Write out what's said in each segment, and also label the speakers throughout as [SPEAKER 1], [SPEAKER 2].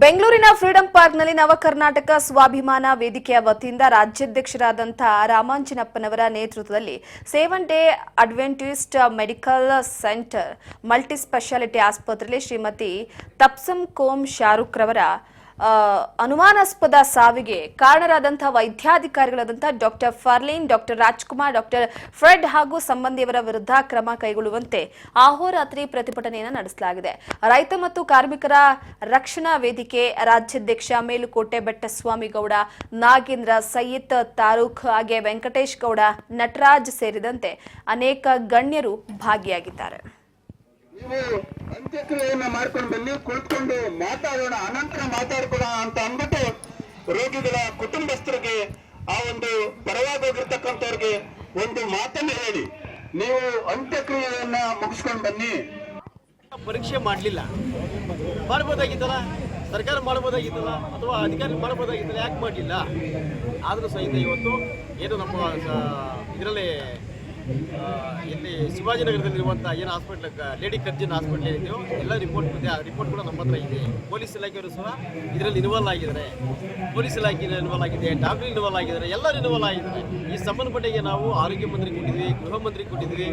[SPEAKER 1] ಬೆಂಗಳೂರಿನ ಫ್ರೀಡಂ ಪಾರ್ಕ್ನಲ್ಲಿ ನವಕರ್ನಾಟಕ ಸ್ವಾಭಿಮಾನ ವೇದಿಕೆಯ ವತಿಯಿಂದ ರಾಜ್ಯಾಧ್ಯಕ್ಷರಾದಂತಹ ರಾಮಾಂಜನಪ್ಪನವರ ನೇತೃತ್ವದಲ್ಲಿ 7 day adventist medical centre multi speciality ಆಸ್ಪತ್ರೆಯಲ್ಲಿ ಶ್ರೀಮತಿ ತಪ್ಸಂ ಕೋಂ ಶಾರುಖ್ ರವರ ಅನುಮಾನಾಸ್ಪದ ಸಾವಿಗೆ ಕಾರಣರಾದಂತಹ ವೈದ್ಯಾಧಿಕಾರಿಗಳಾದಂತಹ doctor Farleen, doctor Rajkumar, doctor Fred ಹಾಗೂ ಸಂಬಂಧಿಯವರ ವಿರುದ್ಧ ಕ್ರಮ ಕೈಗೊಳ್ಳುವಂತೆ ಅಹೋರಾತ್ರಿ ಪ್ರತಿಭಟನೆಯನ್ನು ನಡೆಸಲಾಗಿದೆ. ರೈತ ಮತ್ತು ಕಾರ್ಮಿಕರ ರಕ್ಷಣಾ ವೇದಿಕೆ ರಾಜ್ಯಾಧ್ಯಕ್ಷ ಮೇಲುಕೋಟೆ ಬೆಟ್ಟಸ್ವಾಮಿಗೌಡ, ನಾಗೇಂದ್ರ, ಸಯ್ಯದ್ ತಾರೂಖ್ ಹಾಗೆ ವೆಂಕಟೇಶ್ ಗೌಡ, ನಟರಾಜ್ ಸೇರಿದಂತೆ ಅನೇಕ ಗಣ್ಯರು ಭಾಗಿಯಾಗಿದ್ದಾರೆ.
[SPEAKER 2] ನೀವು ಅಂತ್ಯಕ್ರಿಯೆಯನ್ನ ಮಾಡ್ಕೊಂಡು ಬನ್ನಿ, ಕುಳಿತುಕೊಂಡು ಮಾತಾಡೋಣ, ಅನಂತರ ಮಾತಾಡ್ಕೊಳ ಅಂತ ಅಂದ್ಬಿಟ್ಟು ರೋಗಿಗಳ ಕುಟುಂಬಸ್ಥರಿಗೆ ಆ ಒಂದು ಪರವಾಗೋಗಿರ್ತಕ್ಕಂಥವ್ರಿಗೆ ಒಂದು ಮಾತನ್ನ ಹೇಳಿ ನೀವು ಅಂತ್ಯಕ್ರಿಯೆಯನ್ನ ಮುಗಿಸ್ಕೊಂಡು ಬನ್ನಿ.
[SPEAKER 3] ಪರೀಕ್ಷೆ ಮಾಡಲಿಲ್ಲ, ಮಾಡ್ಬೋದಾಗಿತ್ತಲ್ಲ, ಸರ್ಕಾರ ಮಾಡ್ಬೋದಾಗಿತ್ತಲ್ಲ, ಅಥವಾ ಅಧಿಕಾರಿ ಮಾಡ್ಬೋದಾಗಿತ್ತಲ್ಲ, ಯಾಕೆ ಮಾಡಲಿಲ್ಲ? ಆದರೂ ಸಹಿತ ಇವತ್ತು ಏನು ನಮ್ಮ ಇದರಲ್ಲಿ ಇಲ್ಲಿ ಶಿವಾಜಿನಗರದಲ್ಲಿರುವಂಥ ಏನು ಹಾಸ್ಪಿಟ್ಲ್ ಲೇಡಿ ಕರ್ಜನ್ ಹಾಸ್ಪಿಟ್ಲ್ ಏನಿದೆಯೋ ಎಲ್ಲ ರಿಪೋರ್ಟ್ ಇದೆ. ಆ ರಿಪೋರ್ಟ್ ಕೂಡ ನಮ್ಮ ಹತ್ರ ಇದೆ. ಪೊಲೀಸ್ ಇಲಾಖೆಯವರು ಸಹ ಇದರಲ್ಲಿ ಇನ್ವಾಲ್ವ್ ಆಗಿದ್ದಾರೆ, ಪೊಲೀಸ್ ಇಲಾಖೆ ಇನ್ವಾಲ್ವ್ ಆಗಿದೆ, ಡಾಕ್ಟರ್ ಇನ್ವಾಲ್ವ್ ಆಗಿದ್ದಾರೆ, ಎಲ್ಲರೂ ಇನ್ವಾಲ್ವ್ ಆಗಿದ್ದಾರೆ. ಈ ಸಂಬಂಧಪಟ್ಟಿಗೆ ನಾವು ಆರೋಗ್ಯ ಮಂತ್ರಿ ಕೊಟ್ಟಿದ್ವಿ, ಗೃಹ ಮಂತ್ರಿ ಕೊಟ್ಟಿದ್ವಿ,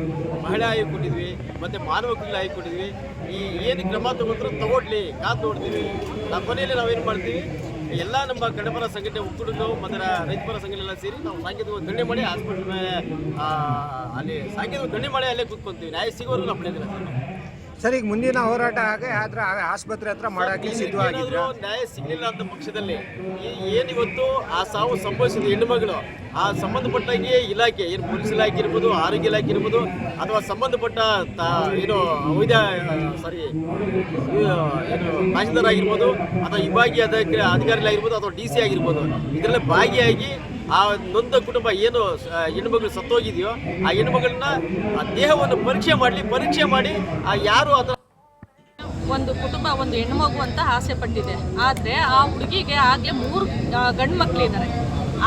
[SPEAKER 3] ಮಹಿಳಾ ಆಯೋಗ ಕೊಟ್ಟಿದ್ವಿ, ಮತ್ತು ಮಾನವ ಹಕ್ಕುಗಳ ಆಯೋಗ ಕೊಟ್ಟಿದ್ವಿ. ಈ ಏನು ಕ್ರಮ ತಗೊಂಡ್ರು ತಗೊಳ್ಳಿ, ಕಾದು ನೋಡ್ತೀವಿ. ನಮ್ಮ ಕೊನೆಯಲ್ಲಿ ನಾವೇನು ಮಾಡ್ತೀವಿ, ಎಲ್ಲ ನಮ್ಮ ಕನ್ನಡಪರ ಸಂಘಟನೆ ಒಕ್ಕೂಟಗಳು ಮತ್ತು ರೈತಪರ ಸಂಘಟನೆ ಸೇರಿ ನಾವು ಸಾಂಕೇತಿಕ ಗಣ್ಯ ಮಾಡಿ ಹಾಸ್ಪಿಟಲ್ ಅಲ್ಲಿ ಸಾಂಕೇತಿಕ ಗಣ್ಯ ಮಾಡಿ ಅಲ್ಲೇ ಕೂತ್ಕೊಂತೀವಿ. ನ್ಯಾಯ ಸಿಗೋವರೆಗೂ ನಾವು ಪಡೆದಿಲ್ಲ
[SPEAKER 4] ಸರ್. ಈಗ ಮುಂದಿನ ಹೋರಾಟ ಆದ್ರೆ ಆಸ್ಪತ್ರೆ ಹತ್ರ ಮಾಡಕ್ಕೆ ಸಿದ್ಧವಾಗಿದ್ರು,
[SPEAKER 3] ನ್ಯಾಯ ಸಿಗಲಿಲ್ಲ ಅಂತ ಪಕ್ಷದಲ್ಲಿ ಏನಿವತ್ತು ಆ ಸಾವು ಸಂಭವಿಸಿದ ಹೆಣ್ಣುಮಗಳು ಆ ಸಂಬಂಧಪಟ್ಟಾಗೆ ಇಲಾಖೆ ಏನು ಪೊಲೀಸ್ ಇಲಾಖೆ ಇರ್ಬೋದು, ಆರೋಗ್ಯ ಇಲಾಖೆ ಇರ್ಬೋದು, ಅಥವಾ ಸಂಬಂಧಪಟ್ಟ ಏನು ಏನು ತಹಶೀಲ್ದಾರ್ ಆಗಿರ್ಬೋದು, ಅಥವಾ ವಿಭಾಗೀಯ ಅಧಿಕಾರಿಗಳಾಗಿರ್ಬೋದು, ಅಥವಾ DC ಆಗಿರ್ಬೋದು, ಇದರಲ್ಲೇ ಭಾಗಿಯಾಗಿ ಆ ನೊಂದ ಕುಟುಂಬ ಏನು ಹೆಣ್ಣುಮಗಳು ಸತ್ತೋಗಿದೆಯೋ ಆ ಹೆಣ್ಣುಮಗಳನ್ನ ದೇಹವನ್ನು ಪರೀಕ್ಷೆ ಮಾಡಿ ಯಾರು ಅದರ
[SPEAKER 5] ಒಂದು ಕುಟುಂಬ ಒಂದು ಹೆಣ್ಣುಮಗು ಅಂತ ಆಸೆ ಪಟ್ಟಿದೆ. ಆದರೆ ಆ ಹುಡುಗಿಗೆ ಆಗಲೇ 3 ಗಂಡು ಮಕ್ಕಳಿದ್ದಾರೆ.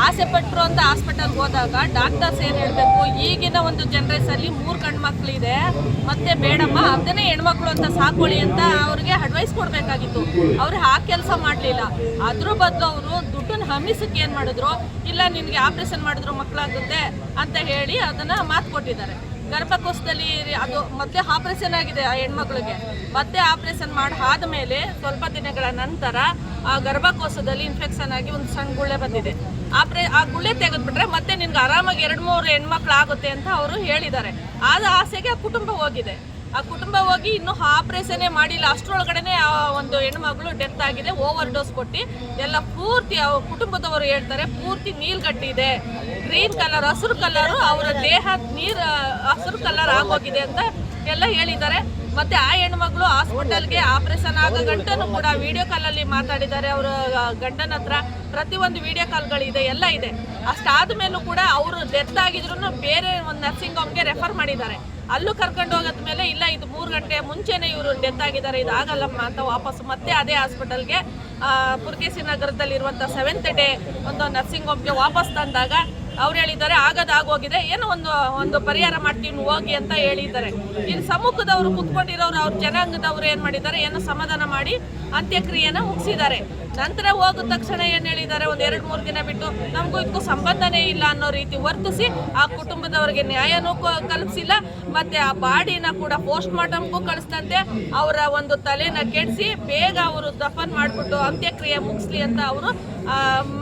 [SPEAKER 5] ಆಸೆ ಪಟ್ಟರು ಅಂತ ಹಾಸ್ಪಿಟಲ್ಗೆ ಹೋದಾಗ ಡಾಕ್ಟರ್ಸ್ ಏನು ಹೇಳಬೇಕು, ಈಗಿನ ಒಂದು ಜನರೇಷನಲ್ಲಿ 3 ಗಂಡು ಮಕ್ಕಳಿದೆ, ಮತ್ತೆ ಬೇಡಮ್ಮ ಅದನ್ನೇ ಹೆಣ್ಮಕ್ಳು ಅಂತ ಸಾಕೊಳ್ಳಿ ಅಂತ ಅವ್ರಿಗೆ ಅಡ್ವೈಸ್ ಕೊಡಬೇಕಾಗಿತ್ತು. ಅವ್ರು ಆ ಕೆಲಸ ಮಾಡಲಿಲ್ಲ. ಅದ್ರ ಬದಲು ಅವರು ದುಡ್ಡನ್ನು ಹಮ್ಮಿಸಕ್ಕೆ ಏನು ಮಾಡಿದ್ರು, ಇಲ್ಲ ನಿನಗೆ ಆಪ್ರೇಷನ್ ಮಾಡಿದ್ರು ಮಕ್ಕಳಾಗುತ್ತೆ ಅಂತ ಹೇಳಿ ಅದನ್ನು ಮಾತು ಕೊಟ್ಟಿದ್ದಾರೆ. ಗರ್ಭಕೋಶದಲ್ಲಿ ಅದು ಮತ್ತೆ ಆಪ್ರೇಷನ್ ಆಗಿದೆ ಆ ಹೆಣ್ಮಕ್ಳಿಗೆ. ಮತ್ತೆ ಆಪ್ರೇಷನ್ ಆದಮೇಲೆ ಸ್ವಲ್ಪ ದಿನಗಳ ನಂತರ ಆ ಗರ್ಭಕೋಶದಲ್ಲಿ ಇನ್ಫೆಕ್ಷನ್ ಆಗಿ ಒಂದು ಸಣ್ಣ ಗುಳ್ಳೆ ಬಂದಿದೆ. ಆ ಗುಳ್ಳೆ ತೆಗೆದ್ಬಿಟ್ರೆ ಮತ್ತೆ ನಿನ್ಗೆ ಆರಾಮಾಗಿ 2-3 ಹೆಣ್ಮಕ್ಳು ಆಗುತ್ತೆ ಅಂತ ಅವರು ಹೇಳಿದ್ದಾರೆ. ಆದ ಆಸೆಗೆ ಆ ಕುಟುಂಬ ಹೋಗಿದೆ. ಆ ಕುಟುಂಬ ಹೋಗಿ ಇನ್ನೂ ಆಪ್ರೇಷನ್ನೇ ಮಾಡಿಲ್ಲ. ಅಷ್ಟರೊಳಗಡೆ ಆ ಒಂದು ಹೆಣ್ಮಗಳು ಡೆತ್ ಆಗಿದೆ, ಓವರ್ ಡೋಸ್ ಕೊಟ್ಟು. ಎಲ್ಲ ಪೂರ್ತಿ ಕುಟುಂಬದವರು ಹೇಳ್ತಾರೆ ಪೂರ್ತಿ ನೀಲ್ಗಟ್ಟಿದೆ, ಗ್ರೀನ್ ಕಲರ್, ಹಸಿರು ಕಲರು, ಅವರ ದೇಹ ಹಸಿರು ಕಲರ್ ಆಗೋಗಿದೆ ಅಂತ ಎಲ್ಲ ಹೇಳಿದ್ದಾರೆ. ಮತ್ತೆ ಆ ಹೆಣ್ಮಗಳು ಹಾಸ್ಪಿಟಲ್ಗೆ ಆಪರೇಷನ್ ಆಗೋ ಗಂಟನೂ ಕೂಡ ವಿಡಿಯೋ ಕಾಲಲ್ಲಿ ಮಾತಾಡಿದ್ದಾರೆ ಅವರ ಗಂಡನ ಹತ್ರ. ಪ್ರತಿಯೊಂದು ವಿಡಿಯೋ ಕಾಲ್ಗಳಿದೆ, ಎಲ್ಲ ಇದೆ. ಅಷ್ಟಾದ ಮೇಲೂ ಕೂಡ ಅವರು ಡೆತ್ ಆಗಿದ್ರು ಬೇರೆ ಒಂದು ನರ್ಸಿಂಗ್ ಹೋಮ್ಗೆ ರೆಫರ್ ಮಾಡಿದ್ದಾರೆ. ಅಲ್ಲೂ ಕರ್ಕೊಂಡು ಹೋಗೋದ್ಮೇಲೆ ಇಲ್ಲ ಇದು 3 ಗಂಟೆ ಮುಂಚೆನೇ ಇವರು ಡೆತ್ ಆಗಿದ್ದಾರೆ, ಇದು ಆಗಲ್ಲಮ್ಮ ಅಂತ ವಾಪಸ್ ಮತ್ತೆ ಅದೇ ಹಾಸ್ಪಿಟಲ್ಗೆ ಪುರಕೇಸಿ ನಗರದಲ್ಲಿರುವಂಥ 7th ಡೇ ಒಂದು ನರ್ಸಿಂಗ್ ಹೋಮ್ಗೆ ವಾಪಸ್ ತಂದಾಗ ಅವ್ರು ಹೇಳಿದ್ದಾರೆ ಆಗೋಗಿದೆ, ಏನೋ ಒಂದು ಪರಿಹಾರ ಮಾಡ್ತೀವಿ ಹೋಗಿ ಅಂತ ಹೇಳಿದ್ದಾರೆ. ಇಲ್ಲಿ ಸಮ್ಮುಖದವರು ಕುತ್ಕೊಂಡಿರೋರು ಅವ್ರ ಜನಾಂಗದವರು ಏನು ಮಾಡಿದ್ದಾರೆ, ಏನೋ ಸಮಾಧಾನ ಮಾಡಿ ಅಂತ್ಯಕ್ರಿಯೆನ ಮುಗಿಸಿದ್ದಾರೆ. ನಂತರ ಹೋಗಿದ ತಕ್ಷಣ ಏನು ಹೇಳಿದ್ದಾರೆ, ಒಂದು 2-3 ದಿನ ಬಿಟ್ಟು ನಮಗೂ ಇದಕ್ಕೂ ಸಂಬಂಧನೇ ಇಲ್ಲ ಅನ್ನೋ ರೀತಿ ವರ್ತಿಸಿ ಆ ಕುಟುಂಬದವರಿಗೆ ನ್ಯಾಯನೂ ಕಲ್ಪಿಸಿಲ್ಲ. ಮತ್ತೆ ಆ ಬಾಡಿನ ಕೂಡ ಪೋಸ್ಟ್ ಮಾರ್ಟಮ್ಗೂ ಕಳಿಸ್ತಂತೆ ಅವರ ಒಂದು ತಲೆನ ಕೆಡಿಸಿ ಬೇಗ ಅವರು ದಫನ್ ಮಾಡಿಬಿಟ್ಟು ಅಂತ್ಯಕ್ರಿಯೆ ಮುಗಿಸ್ಲಿ ಅಂತ ಅವರು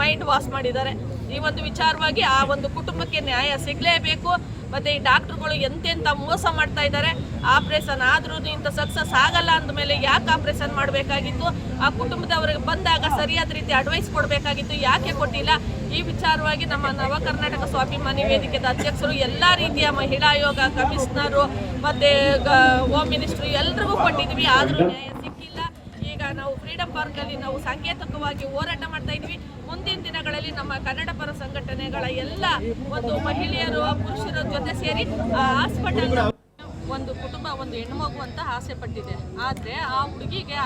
[SPEAKER 5] ಮೈಂಡ್ ವಾಶ್ ಮಾಡಿದ್ದಾರೆ. ಈ ಒಂದು ವಿಚಾರವಾಗಿ ಆ ಒಂದು ಕುಟುಂಬಕ್ಕೆ ನ್ಯಾಯ ಸಿಗಲೇಬೇಕು. ಮತ್ತು ಈ ಡಾಕ್ಟ್ರುಗಳು ಎಂತೆಂಥ ಮೋಸ ಮಾಡ್ತಾ ಇದ್ದಾರೆ. ಆಪ್ರೇಷನ್ ಆದ್ರೂ ಇಂಥ ಸಕ್ಸಸ್ ಆಗಲ್ಲ ಅಂದಮೇಲೆ ಯಾಕೆ ಆಪ್ರೇಷನ್ ಮಾಡಬೇಕಾಗಿತ್ತು? ಆ ಕುಟುಂಬದವರಿಗೆ ಬಂದಾಗ ಸರಿಯಾದ ರೀತಿ ಅಡ್ವೈಸ್ ಕೊಡಬೇಕಾಗಿತ್ತು, ಯಾಕೆ ಕೊಟ್ಟಿಲ್ಲ? ಈ ವಿಚಾರವಾಗಿ ನಮ್ಮ ನವ ಕರ್ನಾಟಕ ಸ್ವಾಭಿಮಾನಿ ವೇದಿಕೆದ ಅಧ್ಯಕ್ಷರು ಎಲ್ಲ ರೀತಿಯ ಮಹಿಳಾ ಆಯೋಗ, ಕಮಿಷನರು ಮತ್ತು ಹೋಮ್ ಮಿನಿಸ್ಟ್ರಿ ಎಲ್ರಿಗೂ ಕೊಟ್ಟಿದ್ವಿ, ಆದರೂ ನ್ಯಾಯ ಸಿಕ್ಕಿಲ್ಲ. ಈಗ ನಾವು ಫ್ರೀಡಂ ಪಾರ್ಕಲ್ಲಿ ನಾವು ಸಾಂಕೇತಿಕವಾಗಿ ಹೋರಾಟ ಮಾಡ್ತಾ ಇದ್ವಿ. ಮುಂದಿನ ದಿನಗಳಲ್ಲಿ ನಮ್ಮ ಕನ್ನಡ ಪರ ಸಂಘಟನೆಗಳ ಎಲ್ಲ ಒಂದು ಮಹಿಳೆಯರು ಪುರುಷರ ಜೊತೆ ಸೇರಿ ಹಾಸ್ಪಿಟಲ್ ಒಂದು ಕುಟುಂಬ ಒಂದು ಹೆಣ್ಣುಮಗು ಅಂತ ಆಸೆ ಪಟ್ಟಿದೆ. ಆದರೆ ಆ ಹುಡುಗಿಗೆ